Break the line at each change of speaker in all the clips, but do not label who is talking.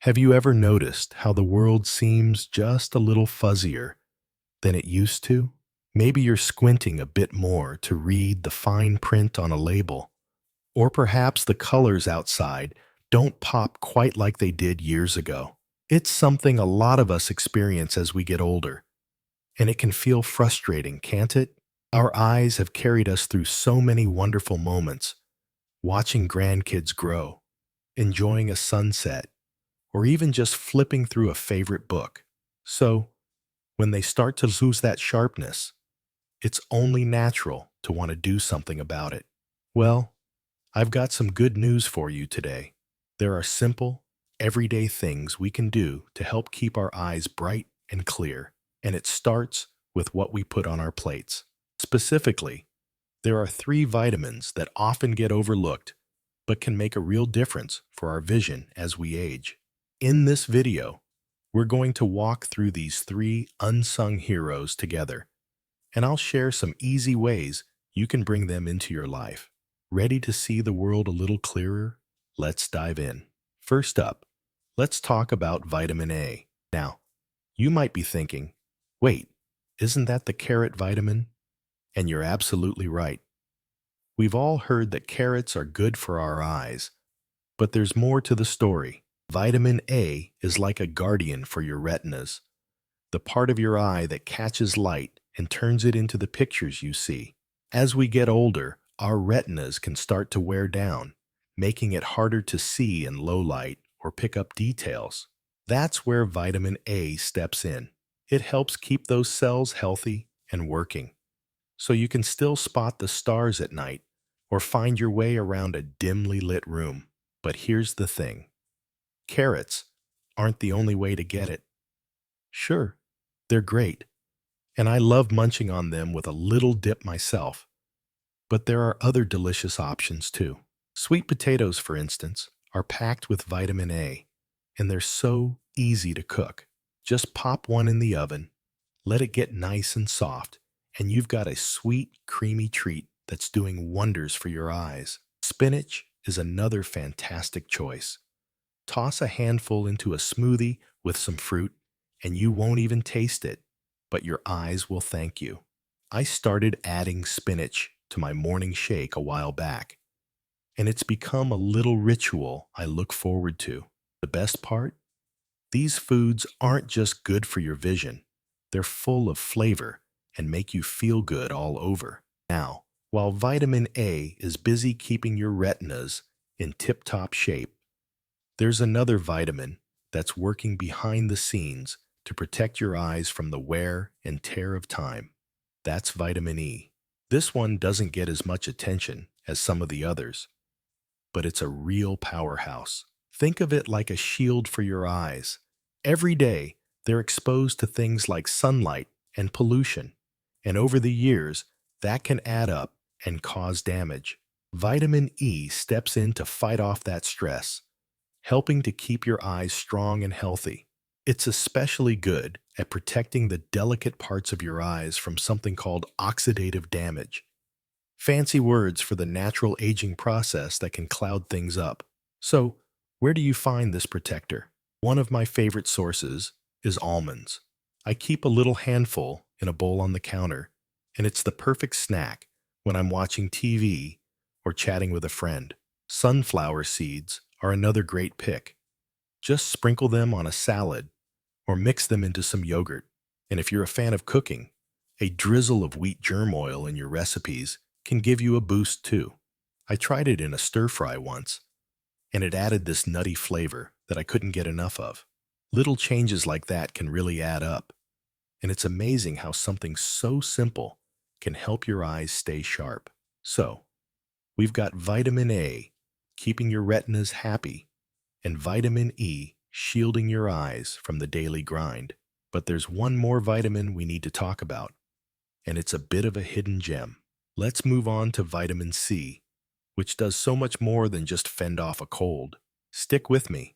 Have you ever noticed how the world seems just a little fuzzier than it used to? Maybe you're squinting a bit more to read the fine print on a label, or perhaps the colors outside don't pop quite like they did years ago. It's something a lot of us experience as we get older, and it can feel frustrating, can't it? Our eyes have carried us through so many wonderful moments, watching grandkids grow, enjoying a sunset, or even just flipping through a favorite book. So, when they start to lose that sharpness, it's only natural to want to do something about it. Well, I've got some good news for you today. There are simple, everyday things we can do to help keep our eyes bright and clear, and it starts with what we put on our plates. Specifically, there are three vitamins that often get overlooked but can make a real difference for our vision as we age. In this video, we're going to walk through these three unsung heroes together, and I'll share some easy ways you can bring them into your life. Ready to see the world a little clearer? Let's dive in. First up, let's talk about vitamin A. Now, you might be thinking, wait, isn't that the carrot vitamin? And you're absolutely right. We've all heard that carrots are good for our eyes, but there's more to the story. Vitamin A is like a guardian for your retinas, the part of your eye that catches light and turns it into the pictures you see. As we get older, our retinas can start to wear down, making it harder to see in low light or pick up details. That's where vitamin A steps in. It helps keep those cells healthy and working, so you can still spot the stars at night or find your way around a dimly lit room. But here's the thing. Carrots aren't the only way to get it. Sure, they're great, and I love munching on them with a little dip myself. But there are other delicious options too. Sweet potatoes, for instance, are packed with vitamin A, and they're so easy to cook. Just pop one in the oven, let it get nice and soft, and you've got a sweet, creamy treat that's doing wonders for your eyes. Spinach is another fantastic choice. Toss a handful into a smoothie with some fruit, and you won't even taste it, but your eyes will thank you. I started adding spinach to my morning shake a while back, and it's become a little ritual I look forward to. The best part? These foods aren't just good for your vision, they're full of flavor and make you feel good all over. Now, while vitamin A is busy keeping your retinas in tip-top shape, there's another vitamin that's working behind the scenes to protect your eyes from the wear and tear of time. That's vitamin E. This one doesn't get as much attention as some of the others, but it's a real powerhouse. Think of it like a shield for your eyes. Every day, they're exposed to things like sunlight and pollution, and over the years, that can add up and cause damage. Vitamin E steps in to fight off that stress, helping to keep your eyes strong and healthy. It's especially good at protecting the delicate parts of your eyes from something called oxidative damage. Fancy words for the natural aging process that can cloud things up. So, where do you find this protector? One of my favorite sources is almonds. I keep a little handful in a bowl on the counter, and it's the perfect snack when I'm watching TV or chatting with a friend. Sunflower seeds are another great pick. Just sprinkle them on a salad or mix them into some yogurt. And if you're a fan of cooking, a drizzle of wheat germ oil in your recipes can give you a boost too. I tried it in a stir fry once, and it added this nutty flavor that I couldn't get enough of. Little changes like that can really add up, and it's amazing how something so simple can help your eyes stay sharp. So, we've got vitamin A, keeping your retinas happy, and vitamin E, shielding your eyes from the daily grind. But there's one more vitamin we need to talk about, and it's a bit of a hidden gem. Let's move on to vitamin C, which does so much more than just fend off a cold. Stick with me,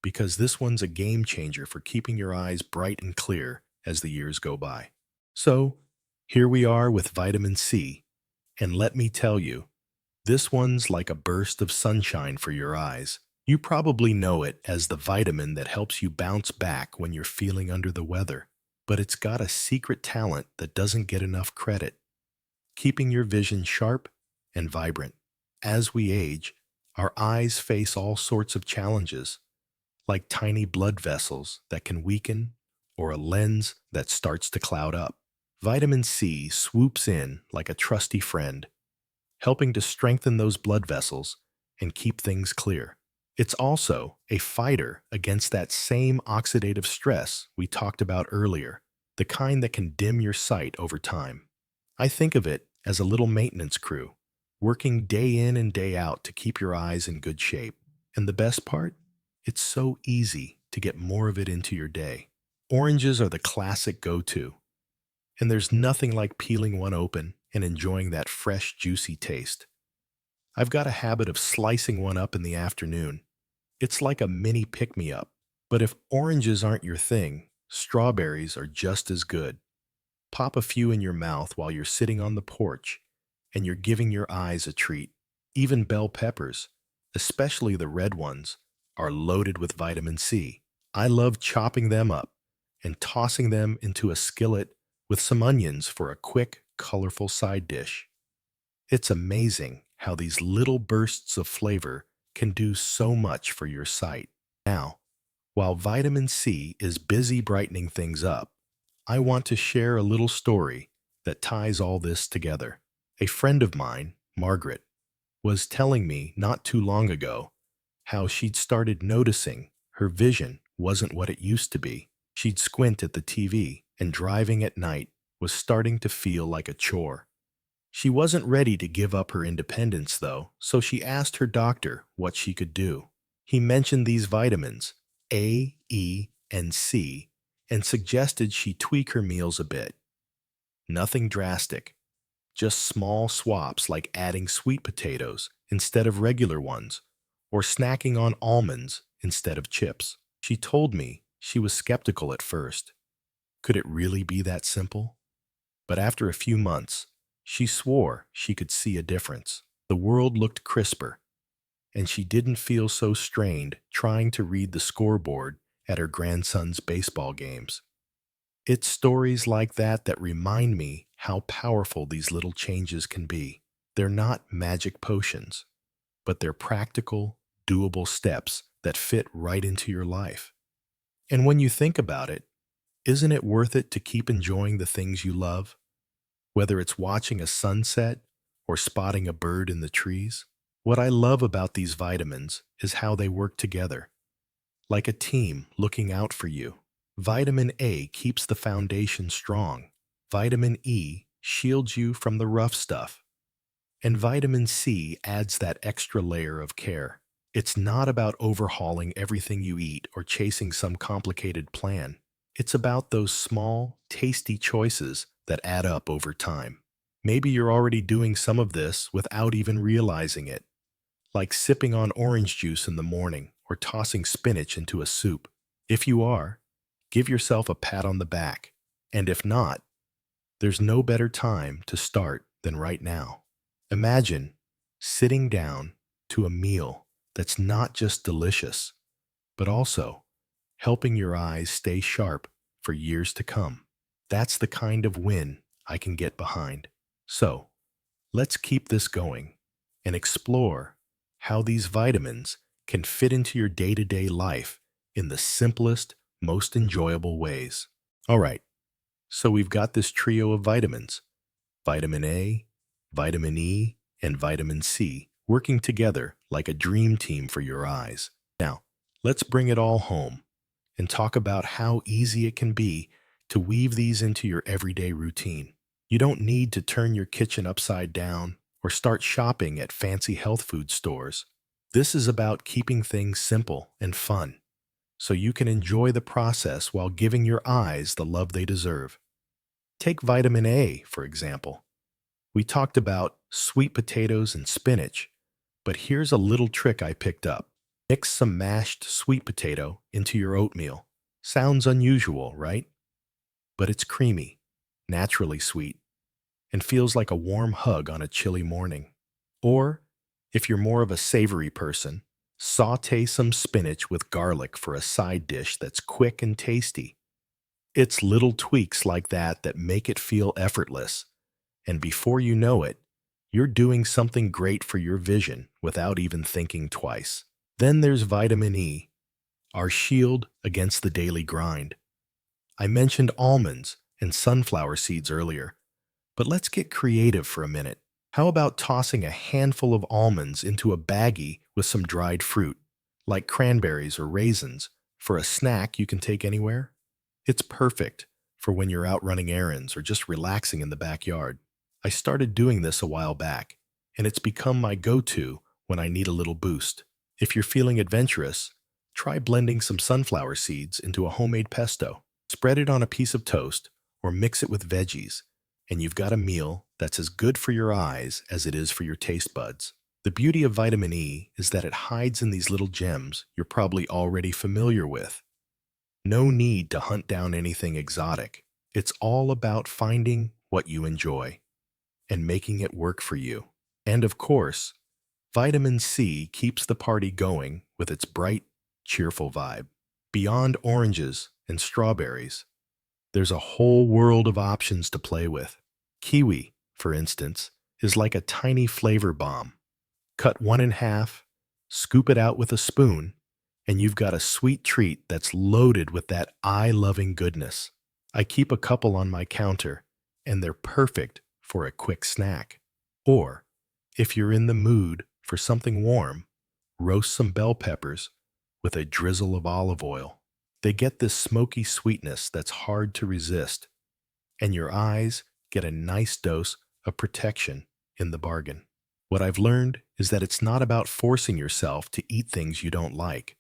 because this one's a game changer for keeping your eyes bright and clear as the years go by. So, here we are with vitamin C, and let me tell you, this one's like a burst of sunshine for your eyes. You probably know it as the vitamin that helps you bounce back when you're feeling under the weather, but it's got a secret talent that doesn't get enough credit, keeping your vision sharp and vibrant. As we age, our eyes face all sorts of challenges, like tiny blood vessels that can weaken or a lens that starts to cloud up. Vitamin C swoops in like a trusty friend, helping to strengthen those blood vessels and keep things clear. It's also a fighter against that same oxidative stress we talked about earlier, the kind that can dim your sight over time. I think of it as a little maintenance crew, working day in and day out to keep your eyes in good shape. And the best part? It's so easy to get more of it into your day. Oranges are the classic go-to, and there's nothing like peeling one open and enjoying that fresh, juicy taste. I've got a habit of slicing one up in the afternoon. It's like a mini pick-me-up. But if oranges aren't your thing, strawberries are just as good. Pop a few in your mouth while you're sitting on the porch, and you're giving your eyes a treat. Even bell peppers, especially the red ones, are loaded with vitamin C. I love chopping them up and tossing them into a skillet with some onions for a quick, colorful side dish. It's amazing how these little bursts of flavor can do so much for your sight. Now, while vitamin C is busy brightening things up, I want to share a little story that ties all this together. A friend of mine, Margaret, was telling me not too long ago how she'd started noticing her vision wasn't what it used to be. She'd squint at the TV, and driving at night was starting to feel like a chore. She wasn't ready to give up her independence, though, so she asked her doctor what she could do. He mentioned these vitamins, A, E, and C, and suggested she tweak her meals a bit. Nothing drastic, just small swaps like adding sweet potatoes instead of regular ones, or snacking on almonds instead of chips. She told me she was skeptical at first. Could it really be that simple? But after a few months, she swore she could see a difference. The world looked crisper, and she didn't feel so strained trying to read the scoreboard at her grandson's baseball games. It's stories like that that remind me how powerful these little changes can be. They're not magic potions, but they're practical, doable steps that fit right into your life. And when you think about it, isn't it worth it to keep enjoying the things you love? Whether it's watching a sunset or spotting a bird in the trees? What I love about these vitamins is how they work together, like a team looking out for you. Vitamin A keeps the foundation strong. Vitamin E shields you from the rough stuff. And vitamin C adds that extra layer of care. It's not about overhauling everything you eat or chasing some complicated plan. It's about those small, tasty choices that add up over time. Maybe you're already doing some of this without even realizing it, like sipping on orange juice in the morning or tossing spinach into a soup. If you are, give yourself a pat on the back. And if not, there's no better time to start than right now. Imagine sitting down to a meal that's not just delicious, but also helping your eyes stay sharp for years to come. That's the kind of win I can get behind. So, let's keep this going and explore how these vitamins can fit into your day-to-day life in the simplest, most enjoyable ways. All right, so we've got this trio of vitamins: vitamin A, vitamin E, and vitamin C, working together like a dream team for your eyes. Now, let's bring it all home and talk about how easy it can be to weave these into your everyday routine. You don't need to turn your kitchen upside down or start shopping at fancy health food stores. This is about keeping things simple and fun, so you can enjoy the process while giving your eyes the love they deserve. Take vitamin A, for example. We talked about sweet potatoes and spinach, but here's a little trick I picked up. Mix some mashed sweet potato into your oatmeal. Sounds unusual, right? But it's creamy, naturally sweet, and feels like a warm hug on a chilly morning. Or, if you're more of a savory person, Saute some spinach with garlic for a side dish that's quick and tasty. It's little tweaks like that that make it feel effortless. And before you know it, you're doing something great for your vision without even thinking twice. Then there's vitamin E, our shield against the daily grind. I mentioned almonds and sunflower seeds earlier, but let's get creative for a minute. How about tossing a handful of almonds into a baggie with some dried fruit, like cranberries or raisins, for a snack you can take anywhere? It's perfect for when you're out running errands or just relaxing in the backyard. I started doing this a while back, and it's become my go-to when I need a little boost. If you're feeling adventurous, try blending some sunflower seeds into a homemade pesto. Spread it on a piece of toast or mix it with veggies, and you've got a meal that's as good for your eyes as it is for your taste buds. The beauty of vitamin E is that it hides in these little gems you're probably already familiar with. No need to hunt down anything exotic. It's all about finding what you enjoy and making it work for you. And of course, vitamin C keeps the party going with its bright, cheerful vibe. Beyond oranges and strawberries, there's a whole world of options to play with. Kiwi, for instance, is like a tiny flavor bomb. Cut one in half, scoop it out with a spoon, and you've got a sweet treat that's loaded with that eye-loving goodness. I keep a couple on my counter, and they're perfect for a quick snack. Or, if you're in the mood for something warm, roast some bell peppers with a drizzle of olive oil. They get this smoky sweetness that's hard to resist, and your eyes get a nice dose of protection in the bargain. What I've learned is that it's not about forcing yourself to eat things you don't like.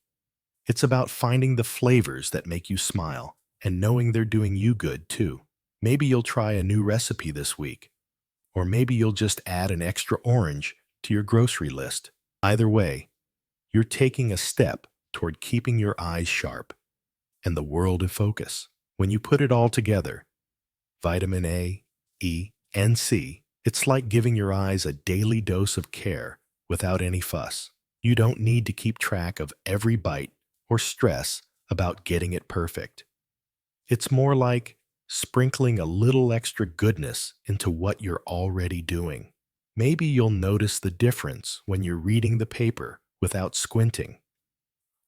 It's about finding the flavors that make you smile and knowing they're doing you good too. Maybe you'll try a new recipe this week, or maybe you'll just add an extra orange to your grocery list. Either way, you're taking a step toward keeping your eyes sharp and the world in focus. When you put it all together, vitamin A, E, and C, it's like giving your eyes a daily dose of care without any fuss. You don't need to keep track of every bite or stress about getting it perfect. It's more like sprinkling a little extra goodness into what you're already doing. Maybe you'll notice the difference when you're reading the paper without squinting.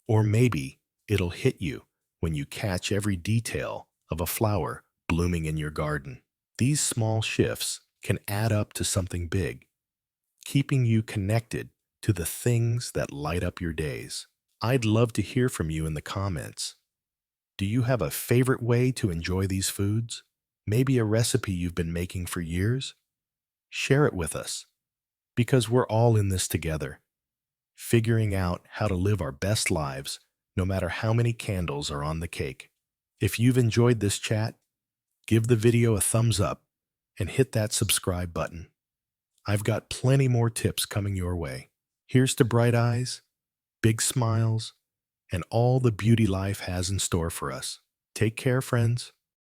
Or maybe it'll hit you when you catch every detail of a flower blooming in your garden. These small shifts can add up to something big, keeping you connected to the things that light up your days. I'd love to hear from you in the comments. Do you have a favorite way to enjoy these foods? Maybe a recipe you've been making for years? Share it with us, because we're all in this together, figuring out how to live our best lives no matter how many candles are on the cake. If you've enjoyed this chat, give the video a thumbs up and hit that subscribe button. I've got plenty more tips coming your way. Here's to bright eyes, big smiles, and all the beauty life has in store for us. Take care, friends.